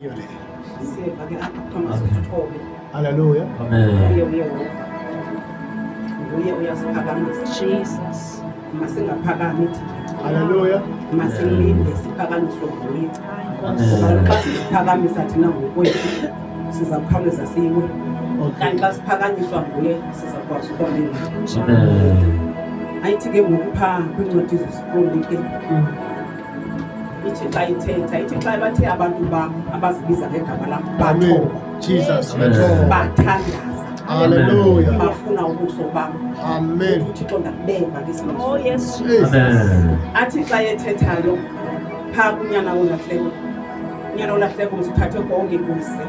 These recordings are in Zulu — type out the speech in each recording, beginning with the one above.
Hallelujah. Jesus. Hallelujah. Masilinde siphakamiswe nguye. Ngoba siphakamisa thina ngokwethu sizakhawuleza siwe. Kanti xa siphakanyiswa nguye sizakwazi ukwamela. Ayithi ke ngokupha kwincwadi zesikolo ke ithi xa ithetha ithi xa bathe abantu bam abazibiza ngegama lam bathoba Jesus. bathandaza. Hallelujah. Bafuna ubuso bam. Amen. uThixo ndakubeva ke Oh isimilo. yes, Jesus. Athi xa ethethayo phaa kunyana wolahleko, unyana wolahleko msithathe konke kuyise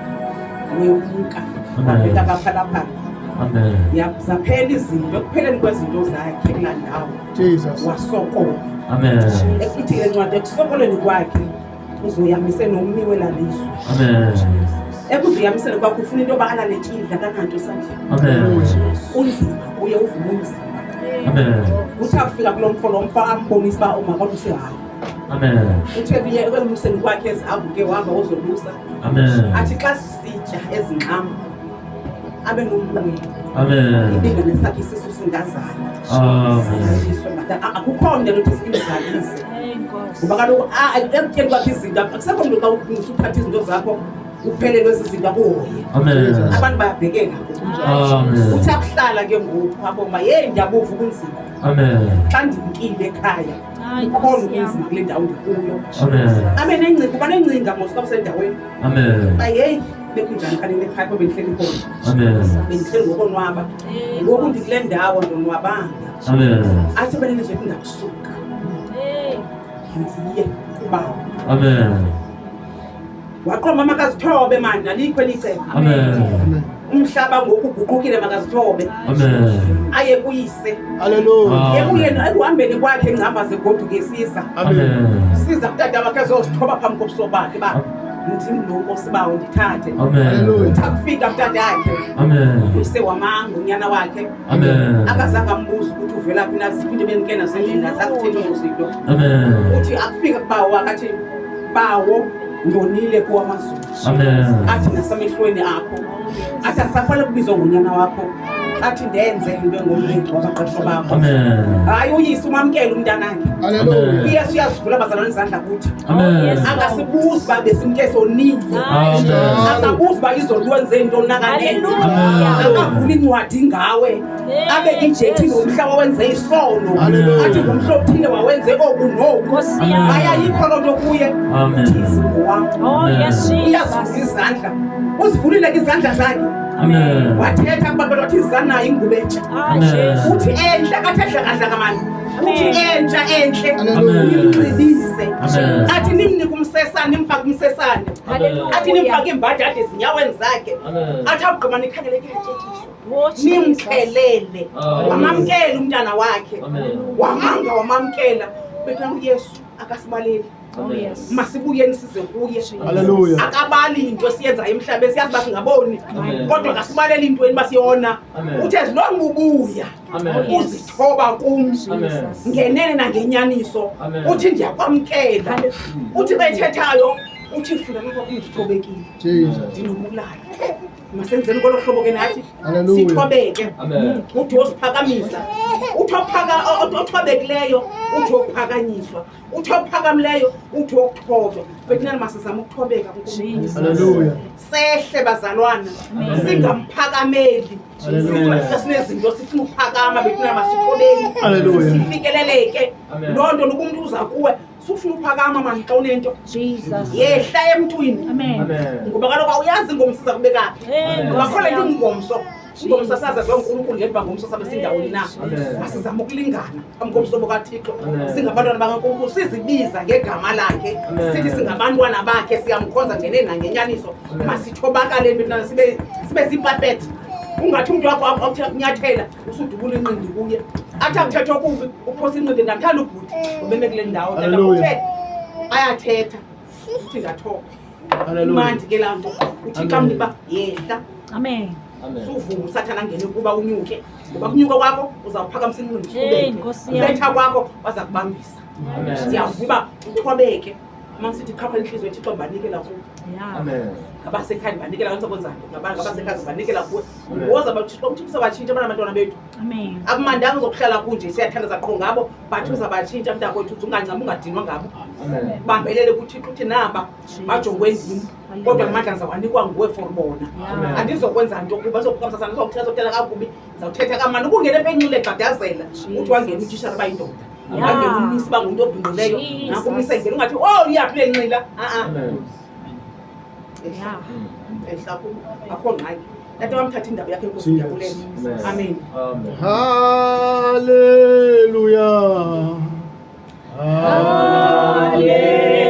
wemka wabeka kaphalaphala zaphela izinto ekupheleni kwezinto zakhe kulaa ndawo Jesus. wasokola. Ithi le ncwadi ekusokoleni kwakhe uzoyamise nommi welalizwe. Ekuziyamiseni kwakhe ufuna into yoba alale tyidla kananto esandleni. Unzima kuye uvuma unzima. Uthi afika kulo mfo lo mfa ambonisa uba umakolo usehayi. Uthe kuye ekweluseni kwakhe ezihambuke wahamba uzolusa. Athi xa sisitya ezinqama abe nomnqweno. Ibingane sakhe isisu singazala. Akukho mntu enothi simzalise. Ngoba kaloku ekutyeni kwakhe izinto akusekho mntu xa usuphatha izinto zakho uphelelwe zizinto akuhoye. Abantu bayabhekeka. Uthi akuhlala ke ngoku aboma ndiyabuva ubunzima. Xa ndimkile ekhaya ukhona ubunzima kule ndawo ndikuyo. Abe nengcinga kuba nengcinga mosuka busendaweni. Ba bekunjani khaleni ekhaya kuba bendihleli khona. Bendihleli ngokonwaba. Ngoku ndikule ndawo ndonwabanga. Athi benelize kundakusuka. Ndiye kubawo. Waqoma makazithobe manje alikho elicebo. Umhlaba ngoku uguqukile makazithobe. Aye kuyise. Hallelujah. Yekuyena ekuhambeni kwakhe engihamba zegoduke siza. Siza kutata wakhe ezozithoba phambi kobuso bakhe ba ndim lo nkosi bawo ndithathe. Uthi akufika kutata yakhe. Uyise wamanga unyana wakhe. Akazange ambuza ukuthi uvela phi naziphi into ebengena sendlini azakutheni izinto. Uthi akufika kubawo akathi bawo ndonile kuwamazulu. Athi nasemehlweni akho. Athi asafale kubizwa ngonyana wakho. Athi ndenze into engomlindi wabaqeshwa bakho. Hayi uyise umamkele umntanakhe. Hallelujah. Yesu uyazivula abazalwane izandla kuthi. Akasibuzi uba besimke sonile. Akabuzi uba izolwenze into nakanene. Akavula incwadi ngawe. Abeke ijethi ngomhla wawenze isono. Athi ngomhla othile wawenze oku noku. Ayayikho loo nto kuye. Oh yes, Jesus. Uyazivula izandla. Uzivulile izandla zakhe. Wathetha kuba wathi izanayo ingubo entsha. Uthi enhle akathedla kadla manje. Uthi enhle nimnxibise. Athi nimnike umsesane nimfake umsesane. Athi nimfake imbadada ezinyaweni zakhe. Athi akugqiba nikhangeleke ethethiso. Nimkhelele. Wamamkela umntana wakhe. Wamamkela. Bethu uYesu akasibaleli. Oh yes. Masibuyeni size kuye. Hallelujah. Akabali into siyenza emhlabeni siyazi ba singaboni. Kodwa akasibaleli into basiyona. Uthi ezilonga ubuya. Uzithoba kum. Ngenene nangenyaniso. Uthi ndiyakwamkela. Uthi bethethayo uthi funa lokho kungithobekile. Jesus. Ndinobulala. Masenzeni kolo hlobo ke nathi. Hallelujah. Sithobeke. Uthi osiphakamisa. Uthi othobekileyo uthi okuphakanyiswa. Uthi ophakamileyo uthi okuthobwa. Bethina masizama ukuthobeka kuNkulunkulu. Hallelujah. Sehle bazalwana. Singamphakameli. Sinezinto sifuna ukuphakama bethina masithobeni. Hallelujah. Sifikeleleke. Loo nto umuntu uza kuwe sufuna ukuphakama manje xa unento. Jesus. Yehla emntwini. Ngoba kaloku awuyazi ingomso siza kubeka. Bakhola into ingomso. Ingomso saza zonkulunkulu ngekuba ngomso sabe sindawoni na. Masizama ukulingana phambi komsobo kaThixo. Singabantwana bakaNkulunkulu sizibiza ngegama lakhe. Sithi singabantwana bakhe siyamkhonza ngenene nangenyaniso. Masithobakale bethina sibe ziipapet. Ungathi umuntu wakho awuthi kunyathela usudubula inqindi kuye. Athi akuthetha okubi uphosa inqindi ndamthanda ubhuti ubeme kule ndawo. Hallelujah. Ayathetha uthi ngathoba. Hallelujah. Manje ke laa nto uthi xa mniba yehla. Amen. Suvuma usathana ngene kuba unyuke. Ngoba kunyuka kwakho uzawuphakamisa inqindi. Hey, Nkosi yami. Ubetha kwakho baza kubambisa. Siyavuba uthobeke. masithi qhapha inhliziyo eThixo banikela kuwe Yeah. Amen. abasekhaya banikela kanti sokwenzani ngabasekhaya banikela kuwe ngoza bathixo uThixo batshintsha abantwana bethu Amen. akumandanga uzokuhlala kunje siyathandaza qho ngabo but uzabatshintsha mntakwethu uthi ungancama ungadinwa ngabo Amen. bambelele kuThixo uthi namba bajongwe endlini kodwa amandla zawanikwa nguwe for bona Amen. andizokwenza nto kuba zokukhamsa sana zokuthetha kakubi zawuthetha kamani ukungena epenqile egxadazela uthi wangena utishara bayindoda Yeah. wangena umisi bangumuntu obhinqileyo Jesus. nanko umisi engena ungathi oh iyaphi le nqila Amen. Yeah. ehla akho ngxaki lati wamthatha indaba yakhe enkosi yakulela amen Amen. Hallelujah. Hallelujah.